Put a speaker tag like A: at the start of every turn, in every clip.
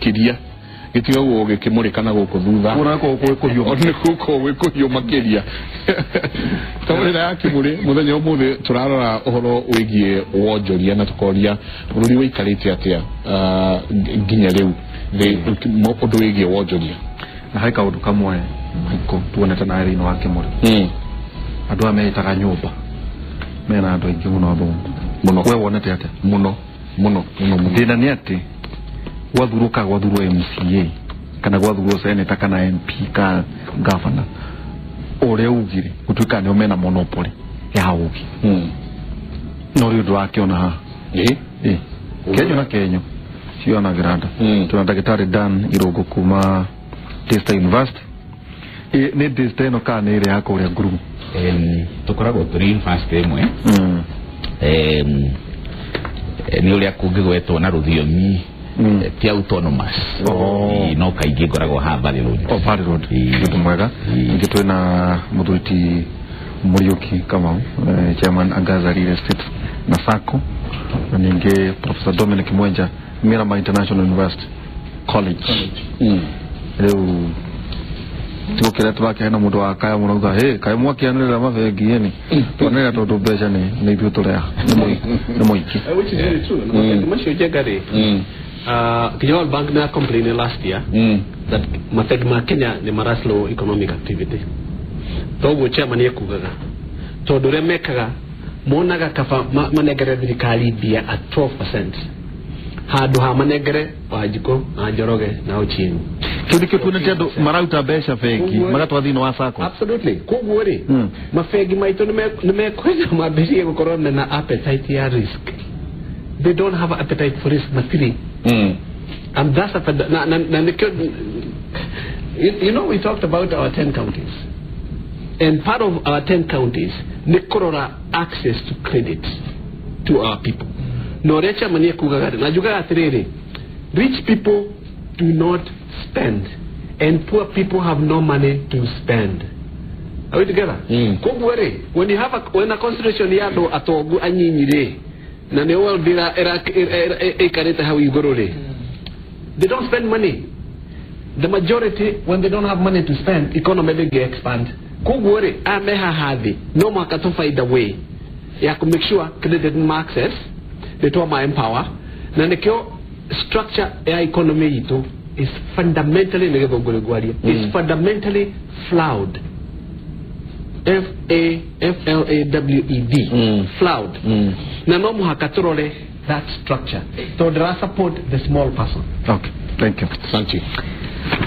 A: makiria gitiga goge Kimuri kana goko thutha
B: ora ko
A: kuhio makiria tawira ya Kimuri muthenya umuthe turarora uhoro wigie wonjoria na tukoria bururi wikarite atia nginya riu undu wigie wonjoria
B: na hai kaundu kamwe ko tuonete na ri no wa Kimuri andu ameitaga nyumba mena andu aingi muno muno we wonete atia
A: muno
B: thina ni ati wathuruka wathurwo MCA kana gwathurwo senator kana MP ka governor ore ugire gutuika ni omena monopoly ya ugi no ri wake ona ha Kenya na Kenya sio na granda tuna daktari Dan Irogo kuma Testa University ni Testa no kana ile yako ule group
C: tukorago turi university imwe ni ule akugigwetwo na ruthiomi ti autonomous no kaigi gorago ha Valley Road
B: ndio mwega ngitu na muthuriti Muriuki kama chairman Agaza Real Estate na Sako na ninge Professor Dominic Mwenja Mirama International University College leo tuko kile twake na mundu akaya muno tha kai mwaki anira mavegi yeni tonera toto besha ni ibyo torea ni moiki
D: which is very true no masho jegare Kenya Bank na complained last year that mafegma Kenya ni maraslo economic activity togo chairman yekugaga to dore mekaga monaga kafa manegere thirikari bia at 12% hadu ha manegere wajiko na joroge na ochini
B: tudike tunatendo marauta besha feki magatwa thino wa Sako
D: absolutely kuguri mafegi maito nimekweza mabirie gukorona na appetite ya risk. They don't have an appetite for risk matiri and that's you know, we talked about our 10 counties and part of our 10 counties nikorora access to credit to our people no recha manie kugagari najuga atiriri rich people do not spend and poor people have no money to spend. Are we together? When a constitution yado atogu anyinyire na ne world dira ekareta how you go they don't spend money. The majority, when they don't have money to spend, economy will expand. Kugure ameha hadi no makato find a way ya to make sure credit access they to my empower na nekyo structure ya economy ito is fundamentally is fundamentally flawed. F-A-F-L-A-W-E-D flawed. Na no muhakatorole that structure. So there are support the small person.
B: Okay, thank you.
A: Thank you.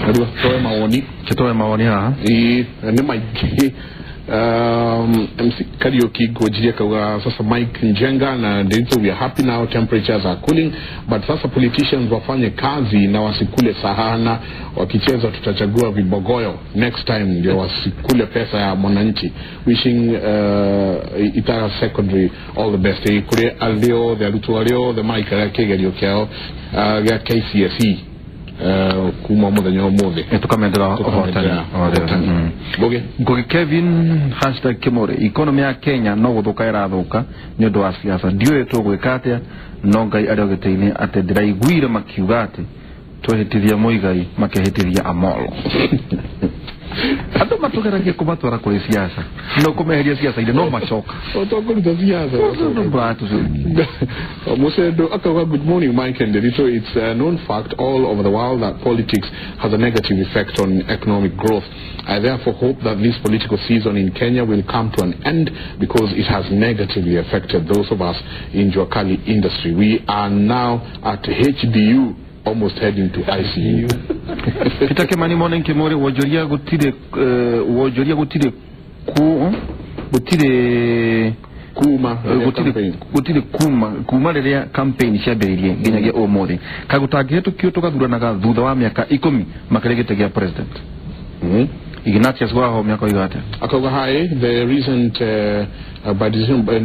A: Aduh, toe maoni ha. Ni maiki MC Karaoke gojiria kwa sasa Mike Njenga na ndito we are happy now temperatures are cooling but sasa politicians wafanye kazi na wasikule sahana wakicheza tutachagua vibogoyo next time ndio wasikule pesa ya mwananchi. Wishing Itara Secondary all the best. Kure alio the alutualio the Mike Karaoke ya KCSE kuma muthenya umuthe
B: tukamendera ohotani Goge Kevin #Kimuri economy ya Kenya no guthuka irathuka ni undu wa siasa ndiwe tugwika atia no ngai ari ogiteini ate ndiraiguire makiuga ati twehitithia Muigai makehitithia Amolo ando matugeragia kubatwara kuri siasa no kumeheria siasa ile no machoka
A: otokuruta siasa Musedo akawa good morning Mike and Derito. It's a known fact all over the world that politics has a negative effect on economic growth. I therefore hope that this political season in Kenya will come to an end because it has negatively affected those of us in Juakali industry. We are now at HDU almost heading to ICU.
B: Kitake mani mwana Kimuri Wonjoria gutire kuma rĩrĩa campaign ciambĩrĩirie nginyagia ũmũthĩ kagutangĩhetũkio tũgathuranaga thutha wa mĩaka 10 makĩria gĩtĩ gĩa president. Ignatius Waho miaka igate
A: akaga hai the recent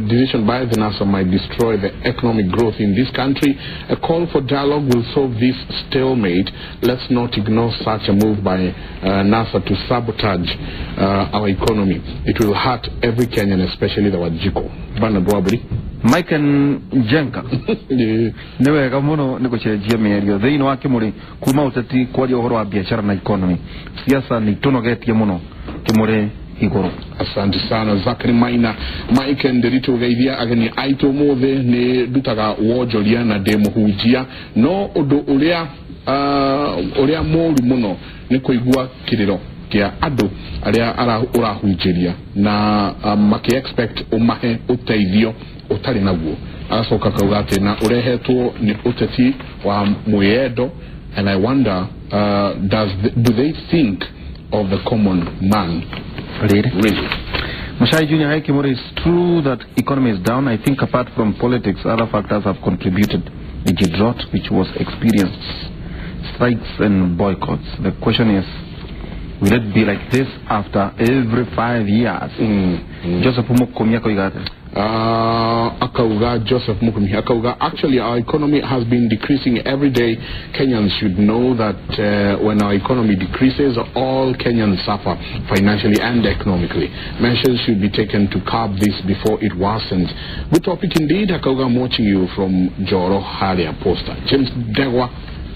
A: decision by the NASA might destroy the economic growth in this country. A call for dialogue will solve this stalemate. Let's not ignore such a move by NASA to sabotage our economy. It will hurt every Kenyan, especially the Wajiko. Bana Dwabri.
B: Mike Njenga newe gamuno nikuchejia mierio thini wa Kimuri kuma uteti kwaria uhoro wa biashara na economy siasa ni tunogetie muno Kimuri igoro.
A: Asante sana Zakari Maina. Mike Nderito geithia ageni aito mothe ni dutaga Wonjoria na demuhujia no undu uria moru muno ni kuigua kiriro kia adu aria urahunjiria na maki expect umahe uteithio utari naguo agacoka kauga ati na urehetwo ni uteti wa muyedo, and I wonder do they think of the common man? Really?
B: Mashai Junior, hi Kimuri, it's true that economy is down. I think apart from politics, other factors have contributed. The drought which was experienced, strikes and boycotts. The question is, will it be like this after every 5 years? Joseph Mukomia koigate.
A: Akauga Joseph Mukomia akauga, actually our economy has been decreasing every day. Kenyans should know that when our economy decreases, all Kenyans suffer financially and economically. Measures should be taken to curb this before it worsens. Good topic indeed. Akauga, I'm watching you from Joro Haria Poster. James Degwa.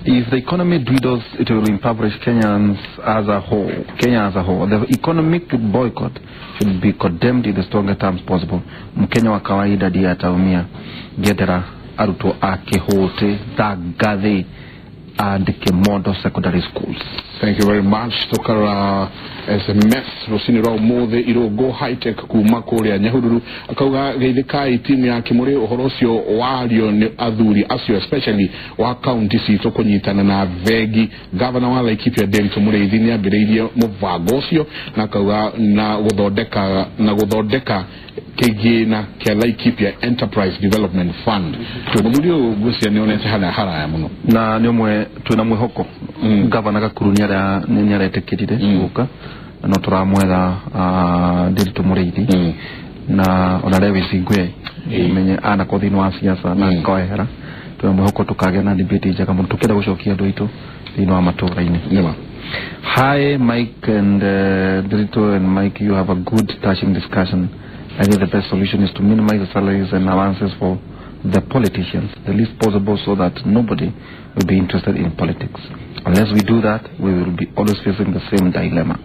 B: If the economy dwindles, it will impoverish Kenyans as a whole. Kenya as a whole. The economic boycott should be condemned in the strongest terms possible. Mkenya wa kawaida ndiye ataumia. Gedera aruto akehote tagathe and Kemondo secondary schools.
A: Thank you very much. Tokara SMS Rosini Rao Mothe Irogo High Tech Kumakoria Nyahururu akauga geithika timu ya Kimuri uhorosio wario ni athuri asio especially wa county sito kunyitana na vegi governor wa Laikipia Derito Mureithi abireirie muvango ucio na akauga na guthondeka kigina kia Laikipia Enterprise Development Fund. Tumudio gusia neonete haraya muno
B: na niomwe twina mwihoko governor gakurunia nyaretekirire guka no turamwetha Derito Mureithi na onarewe singwe menye ana kodino wa siasa na koehera twamwihoko tukage na debate jaga muno tukenda gucokia ndoito thino wa matura-ini. Hi Mike and Derito and Mike, you have a good touching discussion. I think the best solution is to minimize the salaries and allowances for the politicians, the least possible, so that nobody will be interested in politics. Unless we do that, we will be always facing the same dilemma.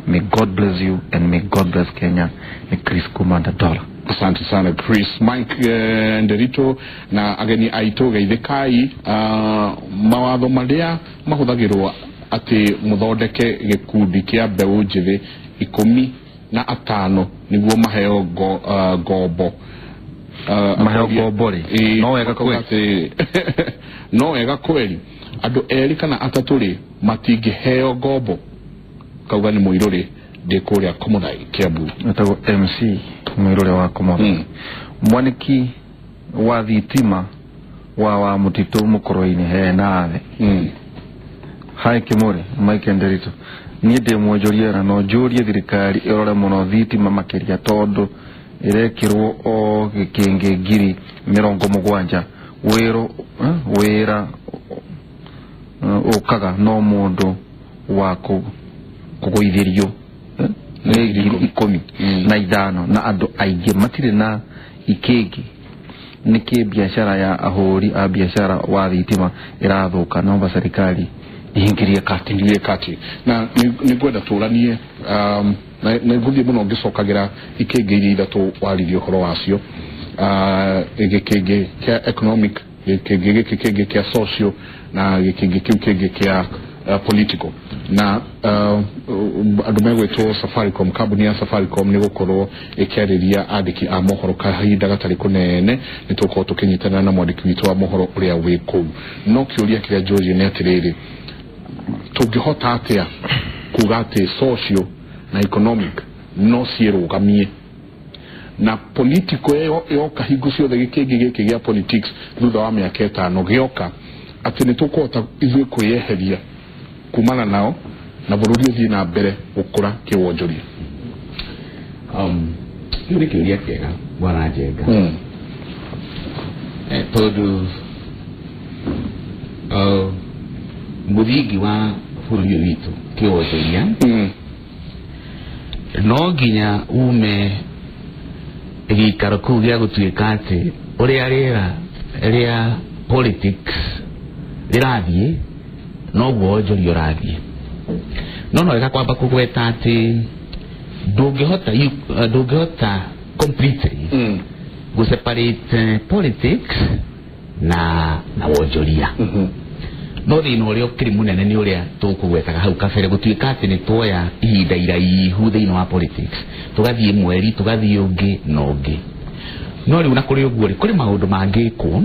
B: May God bless you and may God bless Kenya. May Chris Kumanda Dollar.
A: Asante sana Chris. Mike Nderito na ageni aito geithikai mawatho maria mahuthagirwo ati muthondeke gikundi kia mbeu njithi 15 niguo maheo gombo
B: maheo gombori no wega kweli
A: no wega kweli andu eri kana ataturi matingiheo gombo kauga ni muiruri ndikuria Komodai Kiambu
B: atago MC muiruri wa Komodai mwaniki wa thitima wa mutitu mukoro-ini he nathe Hi Kimuri, Mike Nderito. Niĩ ndĩ Wonjoria na no njũrie thirikari ĩrore mũno thitima makĩria tondu irekirwo o gĩkĩngĩ ngiri 70 wĩra ũkaga no mũndũ wa kũgũithĩrio nĩ ngiri 15 na andũ aingĩ matirĩ na ikĩngĩ. Nĩkĩ biashara ya ahũri a biashara wa thitima ĩrathũka no serikali ingirie kati na nigwenda turanie na nguthie muno ngicokagira ikengiri ithatu waririo horo wacio gikenge kia economic gikenge kia social na gikenge kiu kia political na andu megwetwo Safaricom, kambuni ya Safaricom ni gukorwo ikeriria andiki a mohoro kahinda gatari kunene ni tuko tukinyitana na mwandiki witu wa mohoro uria wi kuu no kiuria kiria George ni atiriri tungihota atia kuga ati social na economic no cirugamie na political yoka hingo ciothe gikenge giki gia politics thutha wa miaka 5 gioka ati ni tukuhota ithuĩ kwĩyeheria kumana nao na bururi uthii na mbere gukura kiwonjoria.
C: Ni kiuria kiega bwana Njenga tondu muthingi wa bururi witu kiwonjoria no nginya ume gikaro kuu gĩa gũtuĩka atĩ ũrĩa politics rĩrathiĩ noguo wonjoria ũrathiĩ no wega kwamba kũgweta atĩ ndũngĩhota completely gũseparate politics na wonjoria no thĩna ũrĩa ũkĩrĩ mũnene nĩ ũrĩa tũkũgwetaga hau kabere gũtuĩka atĩ nĩ tuoya ihinda iraihu thĩinĩ wa politics tũgathiĩ mweri tũgathiĩ ũngĩ na ũngĩ no rĩu na kũrĩ ũguo kũrĩ maũndũ mangĩkwo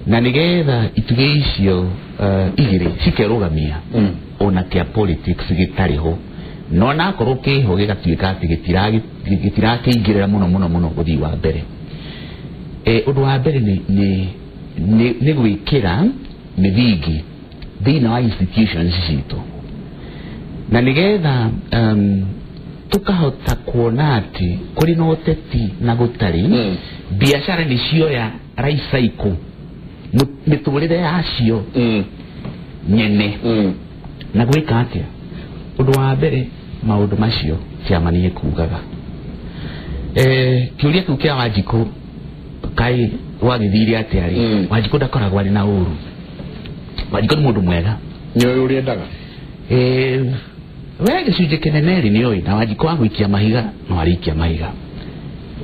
C: na nĩgetha itugĩ icio igĩrĩ cikerũgamia ona kĩa politics gĩtarĩ ho no nakorwo kĩho gĩgatuĩka atĩ gĩtirakĩingĩrĩra mũno ũthii wa mbere ũndũ wa mbere nĩ gwĩkĩra mĩthingi thĩinĩ wa institutions citũ na nĩgetha tũkahota kuona atĩ kũrĩ na ũteti na gũtarĩ biacara nĩ cioya life cycle mĩtũrĩre yacio nyene na gwĩka atĩa ũndũ wa mbere maũndũ macio kĩama nĩ kugaga kĩũria kĩu kĩa Wanjikũ kaĩ wagĩthire atĩa rĩ Wanjikũ ndakoragwo arĩ na ũru Wanjikũ nĩ mũndũ mwega
A: nĩoĩ ũrĩa endaga
C: we gĩcunjĩ kĩnene rĩ nĩoĩ na Wanjikũ wa gũikia mahiga no arĩikia mahiga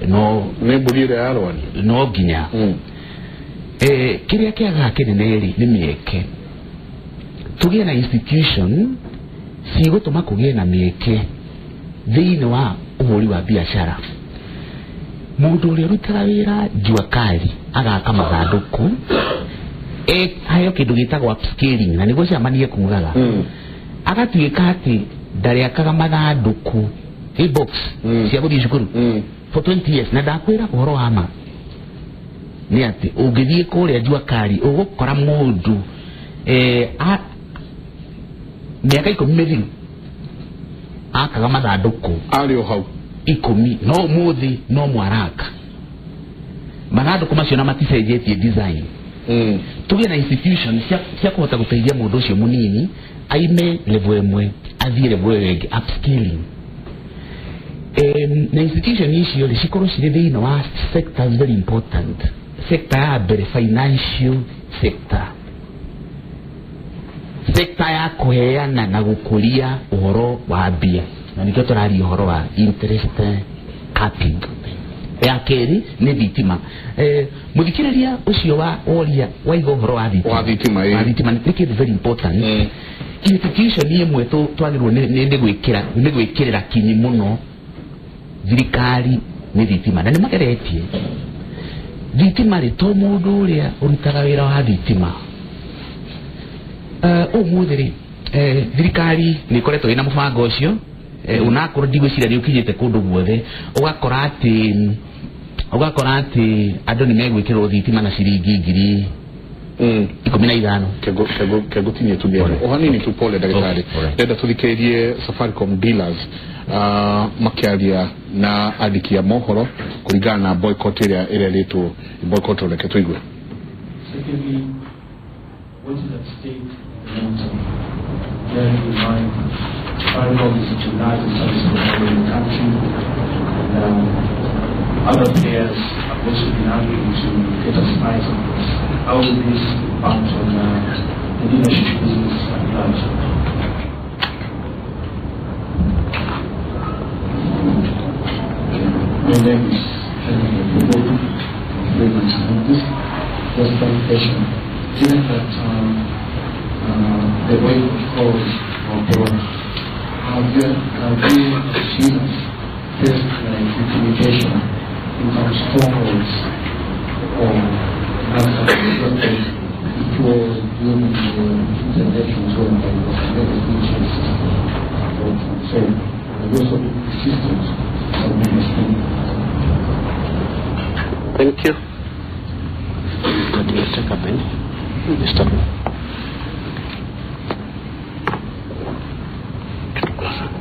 C: no
A: nĩ mbũri ĩrĩa yarwani
C: no nginya kĩrĩa kĩagaga kĩnene rĩ nĩ mĩeke tũgĩe na institution cigũtũma kũgĩe na mĩeke thĩinĩ wa ũhũri wa biacara mũndũ ũrĩa ũrutaga wĩra jua kali agaka mathandũkũ hayo kĩndũ gĩtagwo upscaling na nĩguo ciamanie kugaga agatuĩka atĩ ndarĩakaga mathandũkũ box cia gũthiĩ cukuru for 20 years na ndakwĩra ũhoro wa ma nĩ atĩ ũngĩthiĩ kũrĩa jua kali ũgũkora mũndũ miaka 10 mĩthiru akaga mathandũkũ
A: arĩ o hau
C: 10 no mũthĩ no mwaraka mathandũkũ macio na maticenjetie design tũgĩe na institution cia kũhota gũteithia mũndũ ũcio mũnini aime level ĩmwe athiĩ level ĩngĩ upskilling na institution icio cikorwo cirĩ thĩinĩ wa sectors very important sector ya mbere financial sector sector ya kũheana na gũkũria ũhoro wa mbia na nĩkĩo tũraria ũhoro wa interest capping ya kerĩ nĩ thitima mũthikĩrĩria ũcio wa woria waiga ũhoro wa thitima nĩ kĩndũ very important institution ĩmwe twagĩrĩirwo nĩ gwĩkĩrĩra kinyi mũno thirikari nĩ thitima na nĩ mageretie thitima rĩ to mũndũ ũrĩa ũrutaga wĩra wa thitima ũmũthĩ rĩ thirikari nĩ ĩkoretwo ĩna mũbango ũcio unakorwo ndigwĩciria nĩ ũkinyĩte kũndũ guothe ũgakora atĩ andũ nĩ megwĩkĩrwo thitima na ciringi ngiri 15
A: kegũtinie tũgĩe o hanini tu pole ndagĩtarĩ ndenda tũthikĩrĩrie Safaricom dealers makĩaria na andĩki a mohoro kũringana na boycott ĩrĩa ĩretwo boycott reke tũigue.
E: Secondly, what is at stake bearing in mind Safaricom is such a large service provider in the country, and other players have also been arguing to get a slice of this. How will this impact on the dealership business at large? My name is Kimuri. Just one question. Given that the way we call or have you achieved this implementation in some strongholds or before doing the intervention zone by the features? So those are the systems that we must do.
D: Thank you.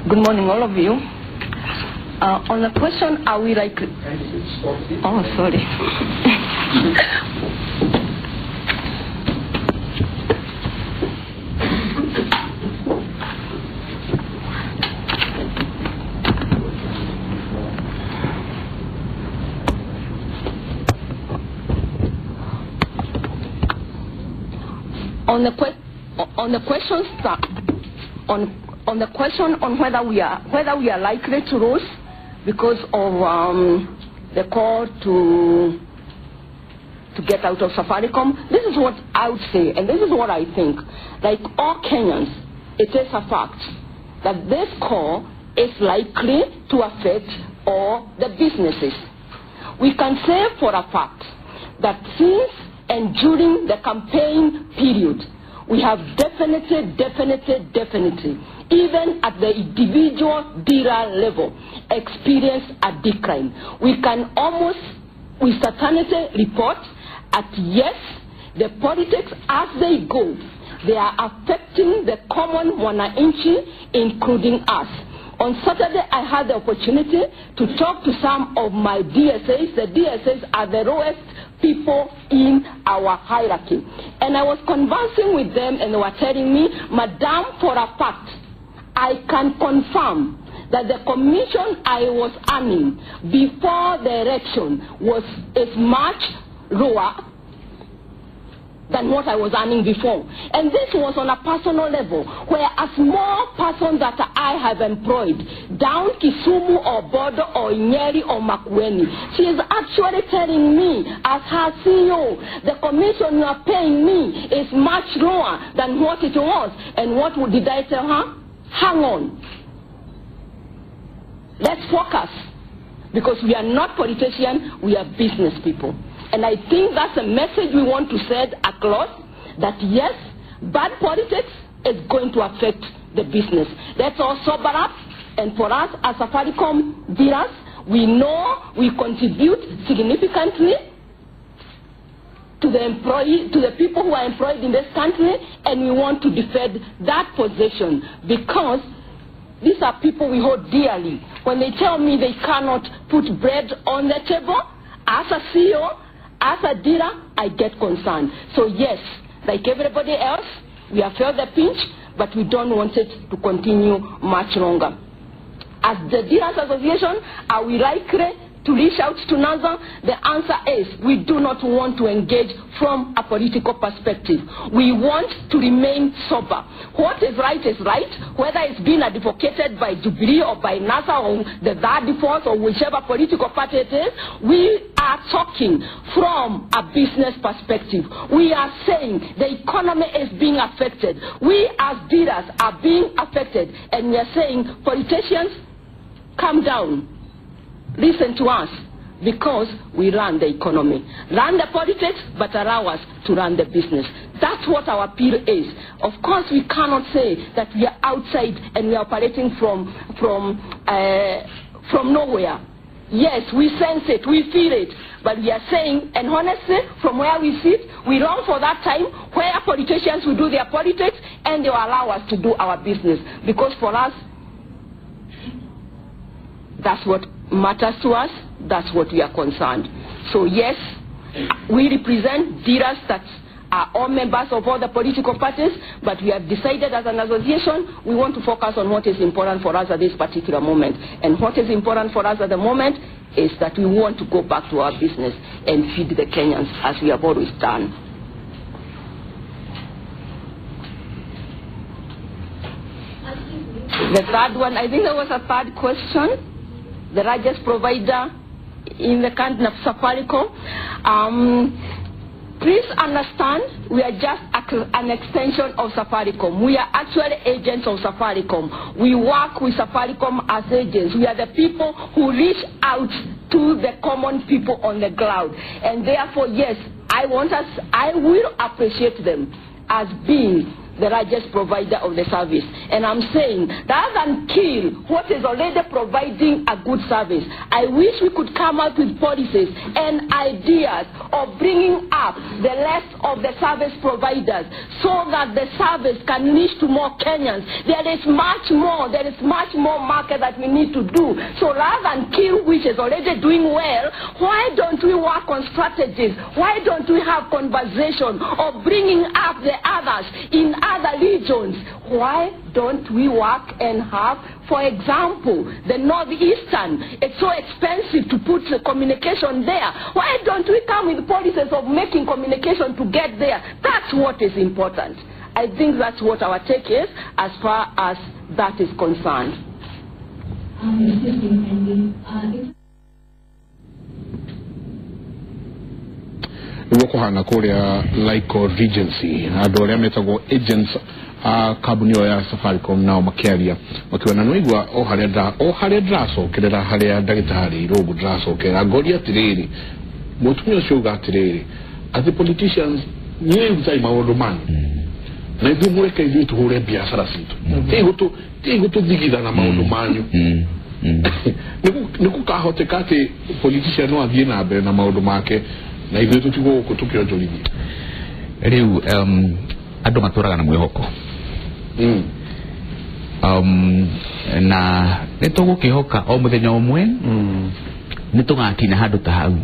F: Good morning, all of you. On the question, are we like... Oh, sorry. On the questions that, on the question on whether we are likely to lose because of the call to get out of Safaricom, this is what I would say, and this is what I think. Like all Kenyans, it is a fact that this call is likely to affect all the businesses. We can say for a fact that since and during the campaign period, we have definitely, even at the individual dealer level, experienced a decline. We can almost, with certainty, report that yes, the politics as they go, they are affecting the common mwananchi, including us. On Saturday, I had the opportunity to talk to some of my DSAs. The DSAs are the lowest people in our hierarchy. And I was conversing with them, and they were telling me, Madam, for a fact, I can confirm that the commission I was earning before the election is much lower than what I was earning before. And this was on a personal level, where a small person that I have employed down Kisumu or Bodo or Nyeri or Makueni, she is actually telling me as her CEO, the commission you are paying me is much lower than what it was. And what did I tell her? Hang on. Let's focus. Because we are not politicians, we are business people. And I think that's a message we want to send across, that yes, bad politics is going to affect the business. Let's all sober up, and for us as Safaricom dealers, we know we contribute significantly to the people who are employed in this country, and we want to defend that position, because these are people we hold dearly. When they tell me they cannot put bread on the table, as a CEO, as a dealer, I get concerned. So yes, like everybody else, we have felt the pinch, but we don't want it to continue much longer. As the Dealers Association, are we likely to reach out to NASA? The answer is we do not want to engage from a political perspective. We want to remain sober. What is right, whether it's been advocated by Jubilee or by NASA or the third force or whichever political party it is. We are talking from a business perspective. We are saying the economy is being affected. We as dealers are being affected, and we are saying politicians, calm down. Listen to us, because we run the economy. Run the politics, but allow us to run the business. That's what our appeal is. Of course, we cannot say that we are outside and we are operating from nowhere. Yes, we sense it, we feel it, but we are saying, and honestly, from where we sit, we long for that time where politicians will do their politics and they will allow us to do our business. Because for us, that's what matters to us, that's what we are concerned. So yes, we represent dealers that are all members of all the political parties, but we have decided as an association, we want to focus on what is important for us at this particular moment. And what is important for us at the moment is that we want to go back to our business and feed the Kenyans as we have always done. The third one, I think there was a third question. The largest provider in the country of Safaricom. Please understand, we are just an extension of Safaricom. We are actually agents of Safaricom. We work with Safaricom as agents. We are the people who reach out to the common people on the ground. And therefore, yes, I will appreciate them as being the largest provider of the service. And I'm saying, rather than kill what is already providing a good service, I wish we could come up with policies and ideas of bringing up the rest of the service providers so that the service can reach to more Kenyans. There is much more market that we need to do. So rather than kill which is already doing well, why don't we work on strategies? Why don't we have conversation of bringing up the others in other regions. Why don't we work and have, for example, the northeastern? It's so expensive to put the communication there. Why don't we come with policies of making communication to get there? That's what is important. I think that's what our take is as far as that is concerned.
A: Kuhana Korea Laiko Regency adore metago agents kabunio ya Safaricom na Muikarie wakiwa na noigwa o haria draso kedera haria dagitari rogu draso kera goria tiriri mutumio shuga tiriri as the politicians nie uzai maondo man na idu mweke idu tuhure biashara situ tigo digida na maondo manyu niku kahote kati politician no athie na be na maondo make na idu tutigo kutukio joligi
C: riu ando maturaga na mwihoko na nitugo kihoka o muthenya omwe nitugakina handu ta hau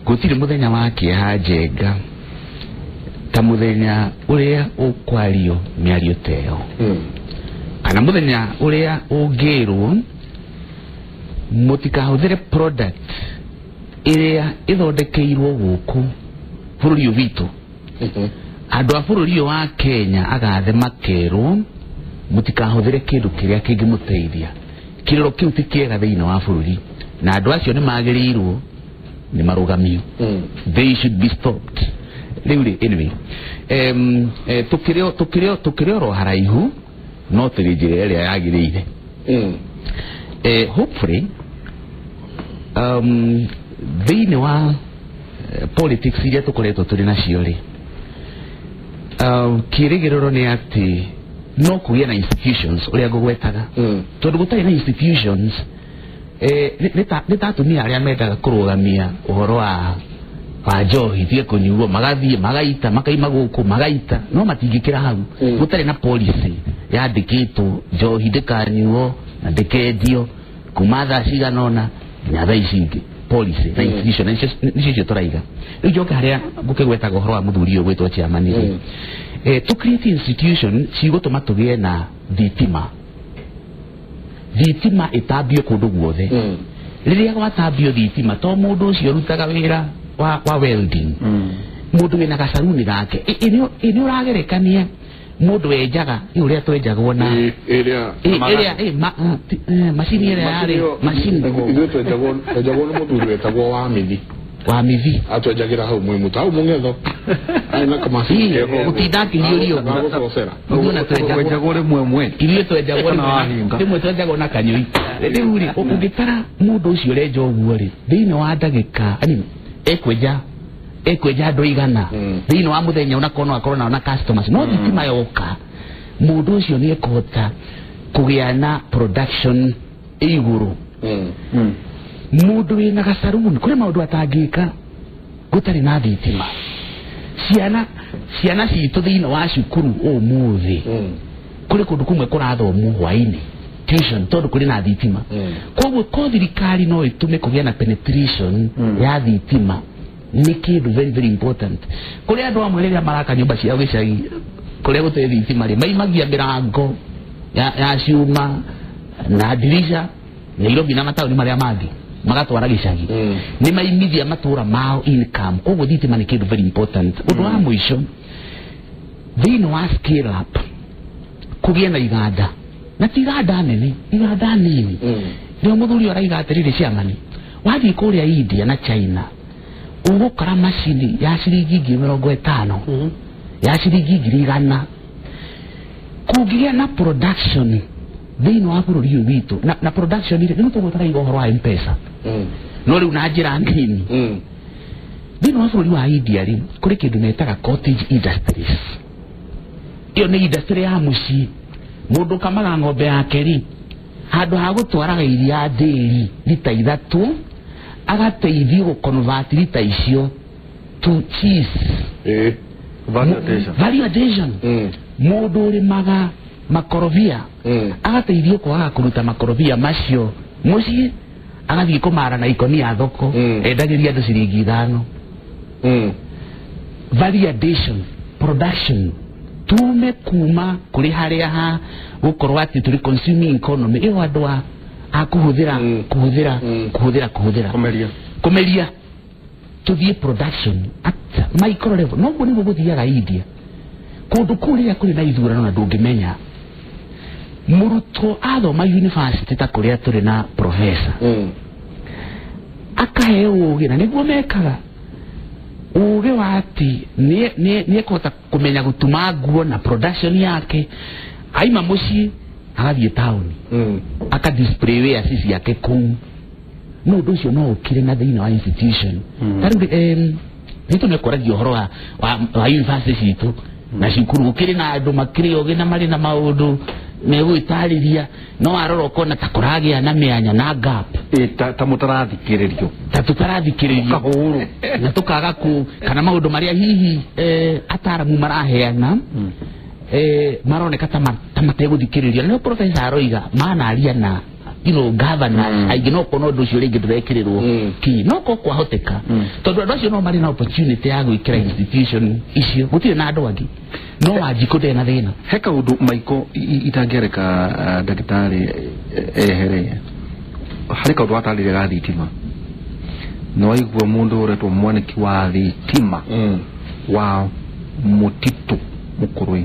C: gutire muthenya wake hajenga ta muthenya uria ukwario miario teo kana muthenya uria ungirwo mutikahuthire product iria ithondekeirwo guku bururi witu andu a bururi wa Kenya agathe makerwo mutikahuthire kindu kiria kingimuteithia kiriro kiu ti kiega thiini wa bururi na andu acio ni magirirwo ni marugamio they should be stopped anyway tukireo ro haraihu no tirijire iria yagirire hopefully thiini wa politics iria tukoretwo turi nacio ri kirigiriro ni ati no kugia na institutions uria ngugwetaga tondu gutari na institutions nitatumia aria mendaga kurugamia uhoro wa njohi thie kunyuo magathie magaita makaima guku magaita no matingikira hau gutari na policy yandikitwo njohi ndikanyuo na ndikendio kuma thaa ciganona na thaa ici ingi policy na institution nicio turaiga riu njoke haria ngukigwetaga uhoro wa muthuri uyu gwitwo chairman to create institution cigutuma tugie na thitima itambio kundu guothe riria gwatambio thitima to mundu ucio rutaga wira wa welding mundu wina gasaruni gake ini uragerekania mundu enjaga uria twenjagwo na machine ira yari machine
A: izo twenjagwo no muthuri wetagwo wa mithi atwenjagira hau mwe mutau mungetho aina kama sio
C: utidaki hiyo ngona twenjagwo mwe ile twenjagwo na wahinga rimwe twenjagwo na kanyui riu ri ukugitara mundu ucio renja oguo ri thiini wa ndagika ani ekweja ndoigana thiini wa muthenya unakono akorona na customers no thitima yoka mundu ucio ni ekota kugia na production iguru mundu wina gasaruni kuri maundu atangika gutari na thitima ciana citu thiini wa cukuru umuthi kuri kundu kumwe kurathomwo hwaini tuition tondu kuri na thitima koguo ko thirikari no itume kugia na penetration ya thitima ni kindu very very important kuri andu amwe riria maraka nyumba cia gicagi kuri gutari thitima ri maimagia mirango ya ciuma na dirisha Nairobi na matauni maria mangi magatwara gicagi ni maimithia matura mao income koguo thitima ni kindu very important undu wa mwisho thiini wa scale up kugia na iganda na tiganda nene iganda nini ndio muthuri araiga atiriri ciamani wathi kuria India na China ugukora machine ya ciringi 50 ya ciringi 100 kugia na production thiini wa bururi uyu witu na production ile ni tugutara igoro wa M-Pesa no riu na njira nini thiini wa bururi wa India ri kuri kindu metaga cottage industries iyo ni industry ya muci mundu kamaga ng'ombe yake ri handu ha gutwaraga iria ndiri lita 3 agateithio guconvert lita icio to cheese value addition mundu rimaga makorobia agateithio kwaga kuruta makorobia macio muci agathie kumara na ikonia thoko endagiria andu ciringi 5 value addition production tume kuma kuri haria ha gukorwa ati turi consuming economy iyo andwa akuhuthira kumeria tuthie production at micro level no ngoni guthiaga India kundu kuria kuri na ithurano na ndungimenya murutwo athoma university ta kuria turi na professor akaheo ugi na niguo mekaga uge wati ni kota kumenya gutuma nguo na production yake aima muci agathie town aka display wear sisi yake kuu no nducio no ukire na thina wa institution tari nito mekoragia horo wa university itu na cikuru ukire na andu makiri oge na mari na maundu megwitariria no aroro kona takoragia na meanya na gap
B: ta mutarathikiririo
C: kahuru na tukaga ku kana maundu maria hihi ataramu maraheana maroneka tamategũthikĩrĩria no professor aroiga manaria na governors aingĩ no kono ũndũ ũcio rĩngĩ ndũrekĩrĩrwo ki no ko kwahoteka tondũ andũ acio no marĩ na opportunity ya gwĩkĩra institution icio gũtirĩ na andũ angĩ no wanjikũ ndĩ na thĩna
B: he kaũndũ maiko itangĩreka ndagĩtarĩ ehere harĩ kaũndũ watarĩria ga thitima no waigua mũndũ ũretwo mwanĩki wa thitima wa mũtitũ mũkũrũ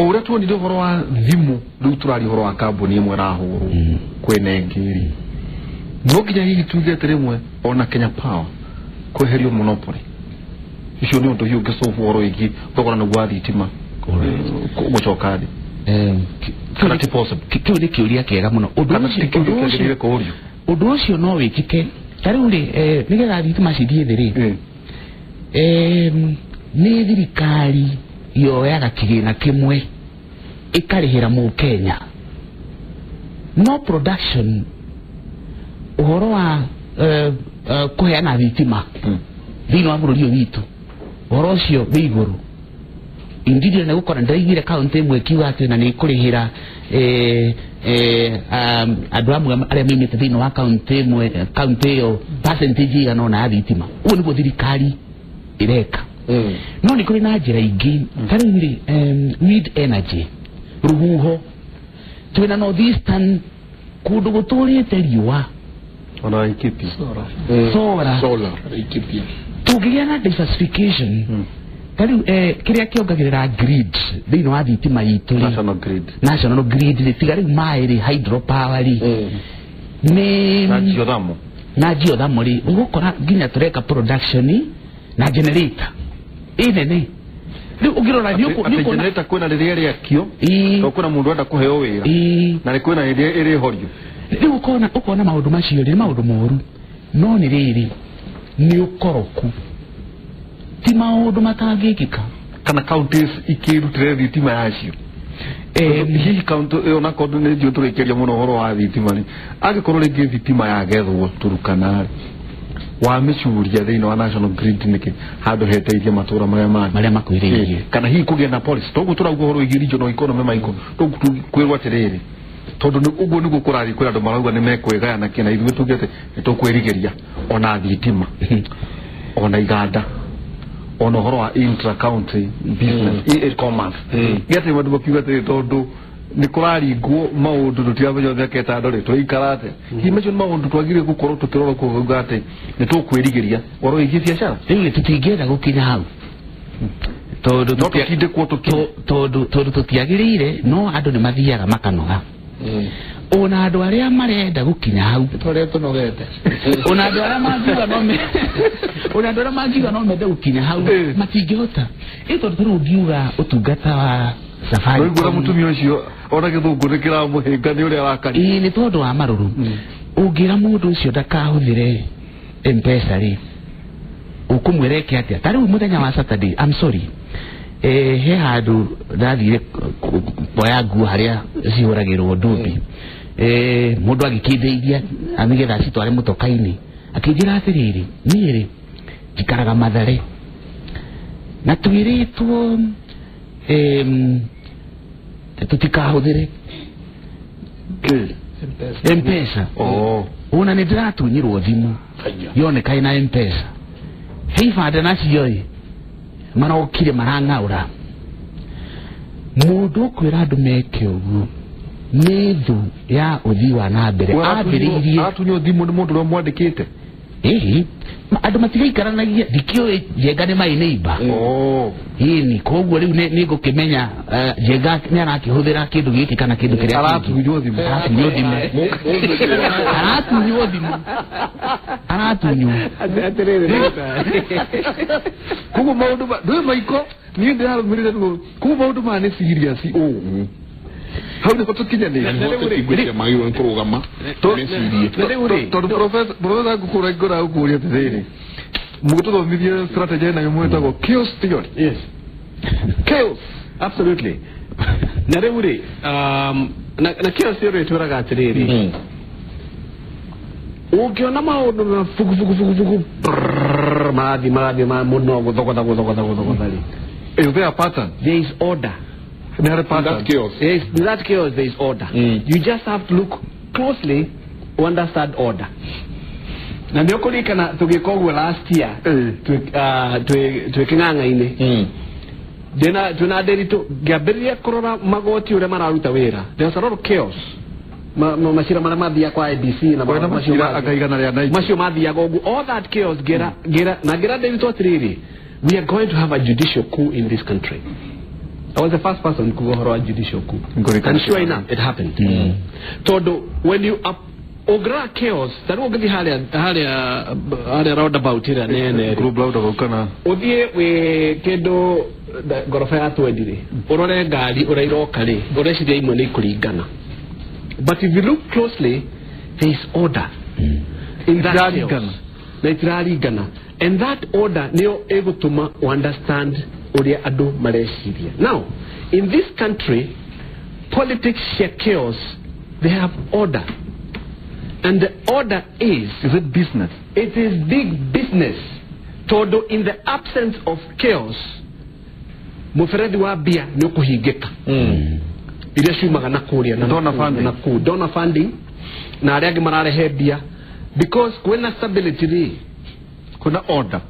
B: ora tuoni ndo horo wa thimu riu turari horo wa kambuni imwe rahuru kwenengiri no kinya hihi tuge teremwe ona Kenya Power kweherio monopoly icio ni undu hiu ngesofu horo igi thogora na gwa thitima gucokadi kana ti possible
C: kitu ni kiuria kiega muno undu ucio no wikike tari uri nigetha thitima cithie thiri ni thirikari yoyaga kigina kimwe ikarihira mu Kenya no production uhoro wa kuheana thitima thini wa bururi witu uhoro ucio biguru indire na gukora ndaigire county imwe kiwa ati na ni kurihira andu amwe aria mainite thini wa county imwe county yo percentage ya no na thitima uo ni thirikari ireka no ni kuri na njira ingi tariri wind energy ruhuho twina northeastern kundu guturite riwa
B: ona ikipi
C: solar
A: ikipi
C: tugiya na diversification tari kiria kiongagirira grid thini wa thitima itu national grid ni tigari mairi hydropower ni na geothermal ri ugukora ginya tureka production na generator inene ni ugirora ni
B: generator kwena riri ya kio to kuna mundu anda kuheo wira na kwena iri horio
C: ni ukona maundu macio ni maundu moru no ni riri ni ukoroku ti maundu matangikika
B: kana counties ikirutire thitima yacio hihi county ona kondo ni dio turekeria muno horo wa thitima ni agikorwo ringi thitima yagethwo Turukana wa michuria thini wa national grid niki handu heteithia matura maria
C: makwiririe
B: kana hihi kugia na policy togu turauga horo igirijo no economy maiko togu kwirwa tiriri tondu ni uguo ni gukurari kwira andu marauga ni mekwegaya na kina ithuĩ tugete nitukwirigeria ona thitima ona iganda ona horo wa intra county business e-commerce gete mandu makiuga ati tondu ni kurari guo maundu tutiamenya theketa ndore turikarate himecho maundu twagire gukorwo tutirora kuga ati ni tukwirigeria waro igi biashara
C: ni tutingenda gukinya hau tondu
B: tutinde kwa
C: tondu tutiagirire no andu ni mathiaga makanoga ona andu aria marenda gukinya hau
A: tore tunogete
C: ona andu aria mangiuga no mende gukinya hau matingihota tondu turungiuga utungata wa Safaricom
B: ngura mutumia ucio ona githungu nikira muhinga ni uria wakari
C: ni tondu wa maruru ungira mundu ucio ndakahuthire M-Pesa ri ukumwireke atia tari muthenya wa Saturday I'm sorry he handu ndathire boya nguo haria cihuragirwo ndumbi mundu agikindithia amigetha citware mutokaini akinjira atiriri niiri jikaraga Mathare na twiritwo tutikahuthire M-Pesa una ni ndiratunyirwo thimu yone kaina M-Pesa hei bande nacio marokire marangaura mundu kwira andu meke ugu ni thu ya uthi wa na mbere ambiririe
B: atunyo thimu ni mundu mwandikite
C: andu matigaikaragia dikio Njenga mai neighbor ni koguo riu ni ngukimenya Njenga ni arakihũthĩra kindu giki kana kindu kiria
B: aratunywo thimu
C: aratunywo
B: kugu maundu ndu maiko ni ndirarumirire kugu maundu ma ni serious how do you kinya ni
A: ngwĩtia magĩrĩirwo nĩ kũrũgama
B: tondũ professor gũkũra ngora ũkũria tĩrĩ mũgũtũthomithie strategy na yomwetagwo chaos theory.
D: Yes, chaos, absolutely. Na rĩu na chaos theory tũraga atĩrĩrĩ ũngĩona maũndũ na fugu marathi mũno gũthogotha
B: is there a pattern?
D: There is order.
A: That chaos.
D: Yes, that chaos, there is order. You just have to look closely to understand order. Na ndio kulikana tugikogwa last year twekinganga-ini dena tunaderito gaberia korora magoti ure mararuta wira. There's a lot of chaos. Mashira mathia kwa IBC na
B: mashira akaigana ria night
D: mashio mathia gogu. All that chaos gera derito atiriri. We are going to have a judicial coup in this country. I was the first person to go for a judicial coup. And sure enough, it happened. Todo, when you ogra chaos, that will be hard roundabout here and
B: group roundabout kana.
D: Odie we kedo gorofaya to edire. Orore gali orairo kale. Ore shide imoni kuligana. But if you look closely, there is order in that chaos. Naturally gana. And that order, neo able to understand. Now, in this country, politics share chaos. They have order, and the order is
B: it business?
D: It is big business. Todo, in the absence of chaos, muferedi wa bia nukuhigeka. Ile shumaga na kuria na donor funding na arege marare hebia because kuna stability, kuna order.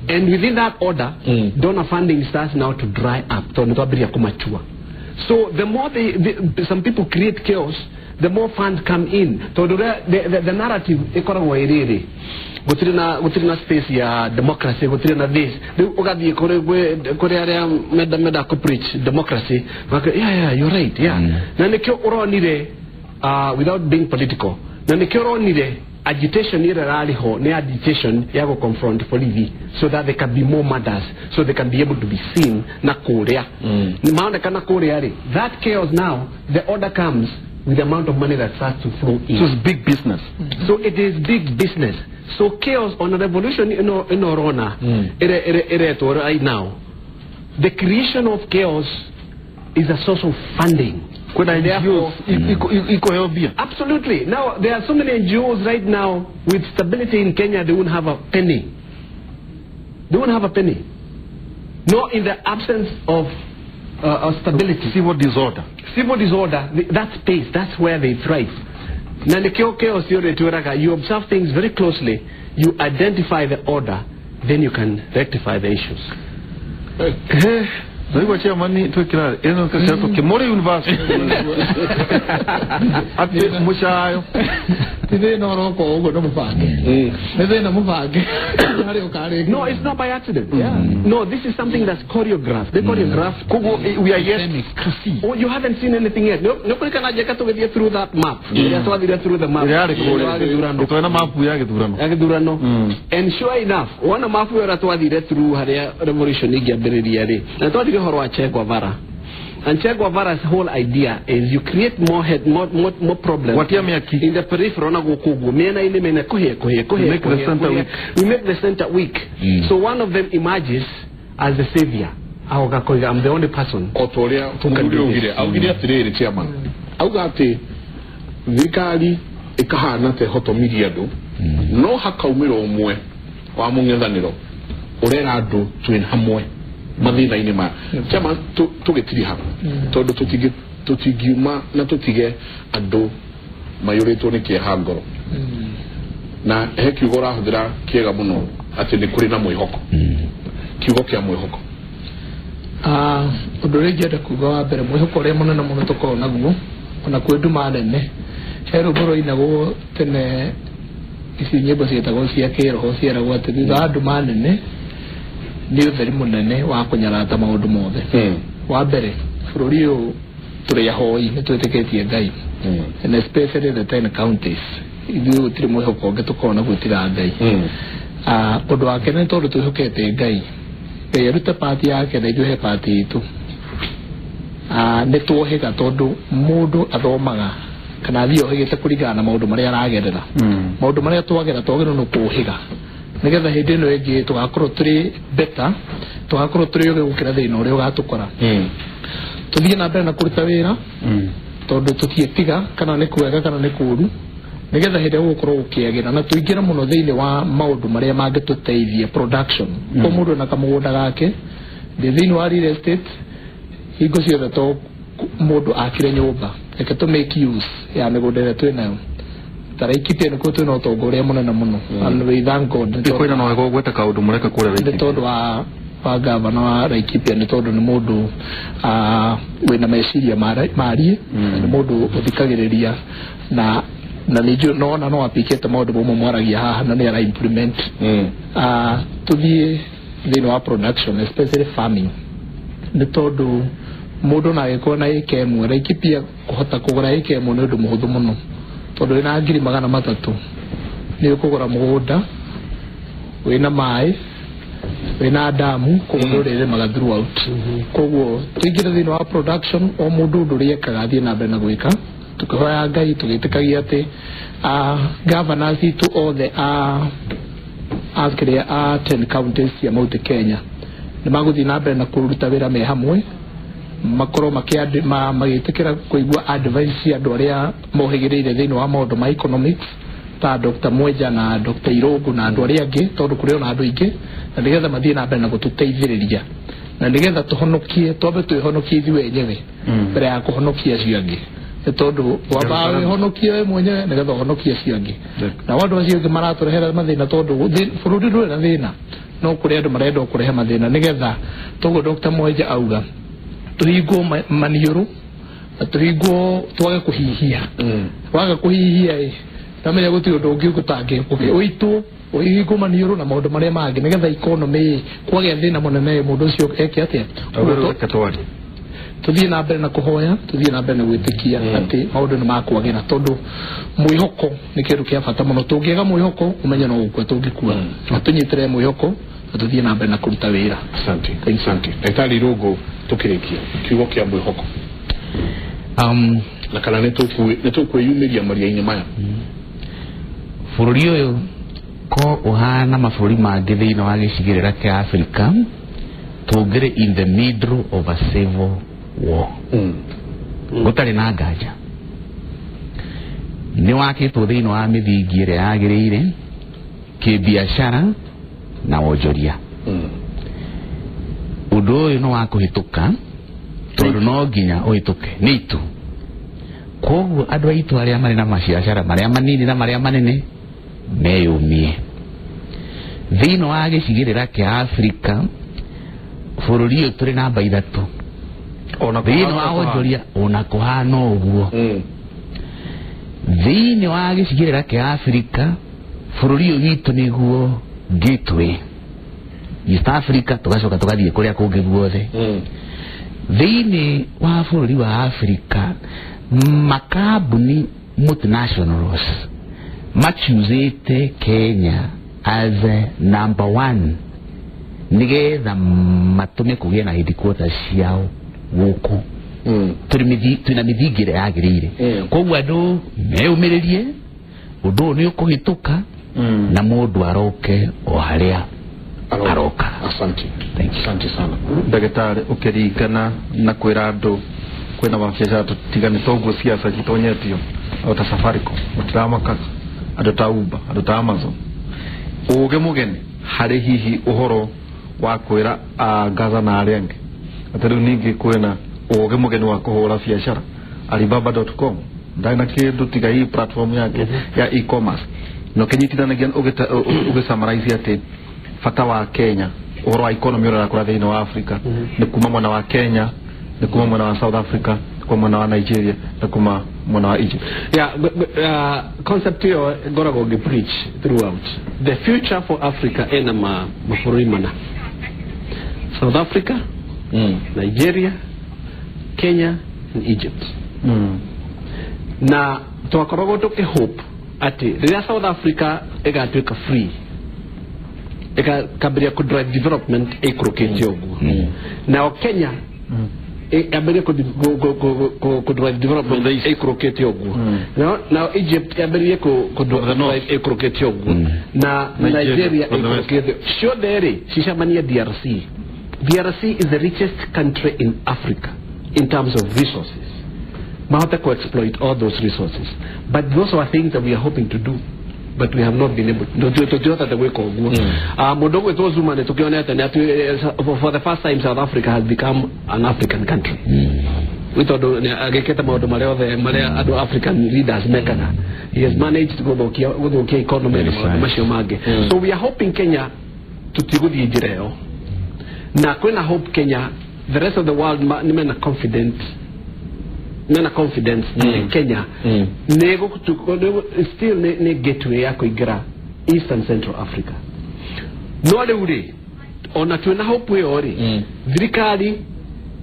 D: And within that order, donor funding starts now to dry up. So the more some people create chaos, the more funds come in. So the narrative, Gutrina space ya democracy, Gutrina this. Ugadi Korea meda preach democracy. Yeah, you're right. Yeah. Nanekyo oro nire without being political. Nanekyo oro nire agitation agitation yago confront police so that there can be more murders, so they can be able to be seen na Korea. That chaos now, the order comes with the amount of money that starts to flow in.
B: So it's big business.
D: So it is big business. So chaos on a revolution in Orona right now. The creation of chaos is a source of funding. Absolutely. Now there are so many NGOs right now with stability in Kenya. They won't have a penny. They won't have a penny. No, in the absence of stability.
B: Civil disorder.
D: That space. That's where they thrive. You observe things very closely. You identify the order. Then you can rectify the issues.
B: Naiwa chairman twekira eno kasato Kimuri University ati mushayo
D: Today no it's not by accident. No, this is something that's choreographed. They choreographed.
B: We are yet
D: to see. Oh, you haven't seen anything yet. Nobody can get through that map. That's why they through the map. And sure enough, one map we are through revolution and Che Guevara's whole idea is you create more problems in the peripheral. We make the center weak. So one of them emerges as the savior. I'm the only person who can do this.
A: No hakaumiro omwe wa mungethaniro urera andu twin hamwe mathina ini ma chama tugitiri ha tondu tutigiuma na tutige andu mayoretwo ni kieha ngoro na hekiugo rahuthira kiega muno ati ni kuri na mwihoko kiugo kia mwihoko
D: undu ri ngenda kuga wa mbere mwihoko ri munene muno tukorwo naguo ona kwenduma nene hero boro inago tene isi nyimbo cietagwo cia kiroho ciaragwo ati thutha wa nduma nene ni utheri munene wa kunyarata maundu mothe wa mbere bururi uyu turi ahoi ni twitikitie Ngai and especially the 10 counties ithuĩ gũtirĩ mwĩhoko ũngĩ tũkorwo naguo tira Ngai ũndũ wake nĩ tondũ twĩhokete Ngai Ngai arute pati yake na ithuĩ he pati itũ nĩ tuohĩga tondũ mũndũ athomaga kana athiĩ ohĩgĩte kũringana na maũndũ marĩa aragerera maũndũ marĩa twagĩrĩirwo nĩ kũũhĩga nigetha hĩndĩ ĩno ĩngĩ tũgakorwo tũrĩ better tũgakorwo tũrĩ ũgĩ gũkĩra thĩna ũrĩa ũgatũkora tuthiĩ na mbere na kũruta wĩra tondũ tũtiĩtiga kana nĩ kwega kana nĩ kũũru nigetha hĩndĩ gũkorwo gũkĩagĩra na tũingĩra mũno thĩinĩ wa maũndũ marĩa mangĩtũteithia production kwa mũndũ na kamũgũnda gake thĩinĩ wa real estate hingo ciothe to mũndũ akire nyũmba reke tũ make use ya mĩgũnda ĩrĩa twĩnayo Laikipia nĩ twĩna ũtonga ũrĩa mũnene mũno and we thank God
B: kwĩna no ego gweta kaũndũ mũreka kũrĩa Laikipia
D: nĩ tondũ wa gavana wa Laikipia nĩ tondũ nĩ mũndũ wĩna meciria mariĩ nĩ mũndũ ũthikagĩrĩria na nĩnjũ no apikĩte maũndũ mamwe mwaragia haha na nĩ ara implement tũthiĩ thĩinĩ wa production especially farming nĩ tondũ mũndũ na agĩkorwo na ĩka ĩmwe Laikipia kũhota kũgũra ĩka ĩmwe nĩ ũndũ mũhũthũ mũno tondũ wĩna 300,000 nĩ ũkũgũra mũgũnda wĩna maĩ wĩna damu koguo ũrĩrĩmaga throughout koguo tũingĩre thĩinĩ wa production o mũndũ ũndũ ũrĩa ekaga athiĩ na mbere na gwĩka tũkĩhoya Ngai tũgĩtĩkagia atĩ governors itũ othe a 10 counties cia Mount Kenya nĩ magũthiĩ na mbere na kũruta wĩra me hamwe makorwo magĩtĩkĩra kũigua advice cia andũ arĩa mohĩgĩrĩire thĩinĩ wa maũndũ ma economics ta Dr. Mwenja na Dr. Irogo na andũ arĩa angĩ tondũ kũrĩ ona andũ aingĩ na nĩgetha mathiĩ na mbere na gũtũteithĩrĩria na nĩgetha tũhonokie twambe twĩhonokie ithuĩ wenyewe mbere ya kũhonokia acio angĩ nĩ tondũ wamba wĩhonokie we mwenyewe nĩgetha ũhonokie acio angĩ na andũ acio angĩ maratũrehera mathĩna tondũ bũrũri ndũrĩ na thĩna no kũrĩ andũ marenda kũrehe mathĩna nĩgetha toguo Dr. Mwenja auga tuhingwo maniũrũ na tuhingwo twage kũhihia waga kũhihia tamenya gũtirĩ ũndũ ũngĩ ũtangĩkũgĩa ũitũ ũhingwo maniũrũ na maũndũ marĩa mangĩ nĩgetha economy kwagĩa thĩna mũnene mũndũ ũcio eke atĩa tuthiĩ na mbere na kũhoya tuthiĩ na mbere na gwĩtĩkia atĩ maũndũ nĩ makwagĩra tondũ mwĩhoko nĩ kĩndũ kĩa bata mũno tũngĩaga mwĩhoko ũmenye no gũkua tũngĩkua na tũnyitĩre mwĩhoko na tuthiĩ na mbere na kũruta wĩra
A: asante Daktari Irogo tukĩrĩkia kiugo kĩa mwĩhoko na kana nĩ tũkwĩyumĩria maria-inĩ maya
C: bũrũri ũyũ ko ũhana mabũrũri mangĩ thĩinĩ wa gĩcigĩrĩra kĩa Africa tũngĩrĩ in the middle of a civil war gũtarĩ na nganja nĩ wakĩtwo thĩinĩ wa mĩthingi ĩrĩa yagĩrĩire kĩbiacara na wonjoria ũndũ ũyũ nĩ wa kũhĩtũka tondũ no nginya ũhĩtũke nĩ itu koguo andũ aitũ arĩa marĩ na mabiacara marĩa manini na marĩa manene meyũmie thĩinĩ wa gĩcigĩrĩra kĩa Africa bũrũri ũyũ tũrĩ namba 3 thĩinĩ wa wonjoria ona kũhana ũguo thĩinĩ wa gĩcigĩrĩra kĩa Africa bũrũri ũyũ witũ nĩguo gateway East Africa tũgacoka tũgathiĩ kũrĩa kũngĩ guothe thĩinĩ wa bũrũri wa Africa makambuni multinationals machuzĩte Kenya as number 1 nĩgetha matũme kũgĩe na headquarters ciao gũkũ twĩna mĩthingi ĩrĩa yagĩrĩire koguo andũ meyũmĩrĩrie ũndũ ũyũ nĩ ũkũhĩtũka na mũndũ aroke o harĩa aroka
A: asante sana
B: Daktari ũkĩringana na kwĩra andũ kwĩna mabiacara tũtigane toguo siasa citonyetio o ta Safaricom mũtiramakaga andũ ta Uber andũ ta Amazon ũgĩ mũgeni harĩ hihi ũhoro wa kwĩra gavana arĩa angĩ atĩ rĩu ningĩ kwĩna ũgĩ mũgeni wa kũhũra biacara Alibaba.com ndana kĩndũ tiga hii platform yake ya e-commerce no kĩnyitithanagia ũgĩsummarize atĩ bata wa Kenya uhoro wa economy ora kura thĩinĩ wa Africa ni kuma mwana wa Kenya ni kuma mwana wa South Africa kuma mwana wa Nigeria na kuma mwana wa Egypt.
D: Concept hiyo gorago ge preach throughout. The future for Africa ena mafururi mana. South Africa, Nigeria, Kenya and Egypt. Na twakorogo toke hope ati rĩrĩa South Africa ĩgatuĩka free ĩkaambĩrĩria ku drive development ĩkũrũkĩte ũguo. Now Kenya ĩambĩrĩria ku drive development ĩkũrũkĩte ũguo. Now Egypt ĩambĩrĩria ku drive ĩkũrũkĩte ũguo. Na Nigeria ĩkũrũkĩte. Ciothe cicamania DRC. DRC is the richest country in Africa in terms of resources. Mahota to exploit all those resources. But those are things that we are hoping to do, but we have not been able to do that the way called. For the first time, South Africa has become an African country. We thought the African leaders he has managed to go to the economy. So we are hoping Kenya to take the Israel. Na kwena hope Kenya, the rest of the world nina confidence in Kenya. Nego still ne gateway ya kuigira East and Central Africa. No le uri ona tuena hope we ori. Thirikari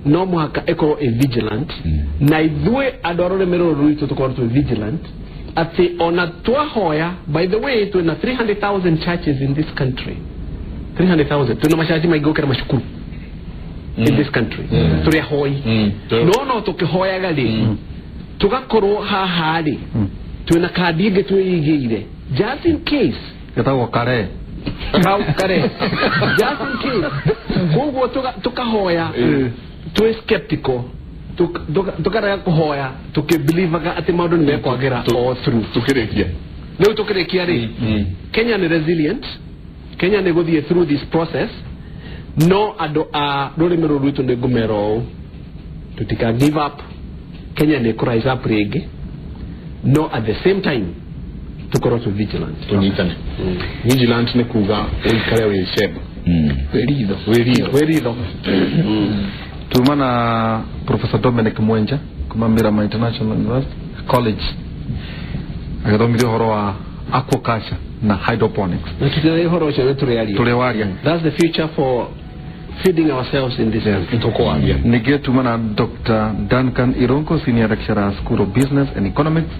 D: no muhaka eko vigilant. Na idue adorore mero ruito to vigilant. Ati ona tua hoya, by the way, tuena 300,000 churches in this country. 300,000. Tuna mashaji maigokera mashukuru in this country. Turia hoi. No tukihoya gali. Tukakoro hahadi. Tuna kadi getu igire. Just in case.
B: Katawa kare.
D: Kare. Just in case. Mungu tukahoya. Tu skeptical. Tukara kuhoya. Tukibelieve ati maundu nimekwagira all through.
A: Tukirekia.
D: Leo tukirekia ri. Kenya ni resilient. Kenya negotiate through this process. No ado dole mero ruito ne gumero tutika give up. Kenya ne rise up rege. No at the same time tukoro to vigilant.
A: Tunitane. Vigilant ne kuga oikare we seba. Werido.
B: Tumana Professor Dominic Mwenja kuma Mirama International University College. Akadomire horo wa aquaculture na hydroponics.
D: That's the future for feeding ourselves in this country.
B: Nigetumana Dr. Duncan Ironko, Senior Lecturer, School of Business and Economics,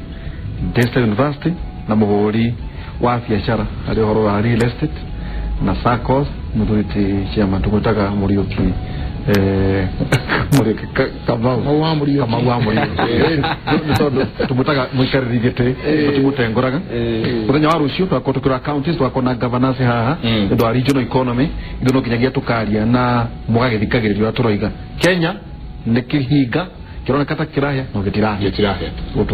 B: Desta University, na muhuri wa biashara alihoro wa real estate na SACCOS, muduriti chama tumutaka Murioki tumutaka Muikarie gete tumutengoraga muthenya wa rucio twakotokira counties twakona governance haha ndo regional economy ndo kinyagia tukaria na mugagithikagiririo turoiga Kenya nikihinga kirona kata kirahia no gitirahe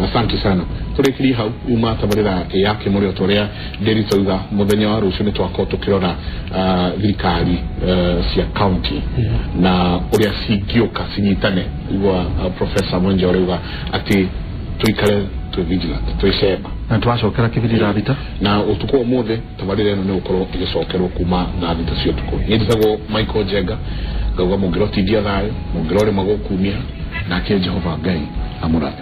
A: asante sana turekiri hau uma tabarira ya Kimuri otoria deritoiga muthenya wa rucio ni twakotokirona thirikari cia county na uria cingioka cinyitane igwa Professor Wonjoria ati tuikare tu vigilant tuisema
B: na twacokera kibirira bita
A: na utuko mothe tabarira no ukoro igicokerwo kuma na bita cio tuko yithago Michael Jega gauga mungiro tidia thayo mungiro le magokumia na ke Jehova Ngai amura.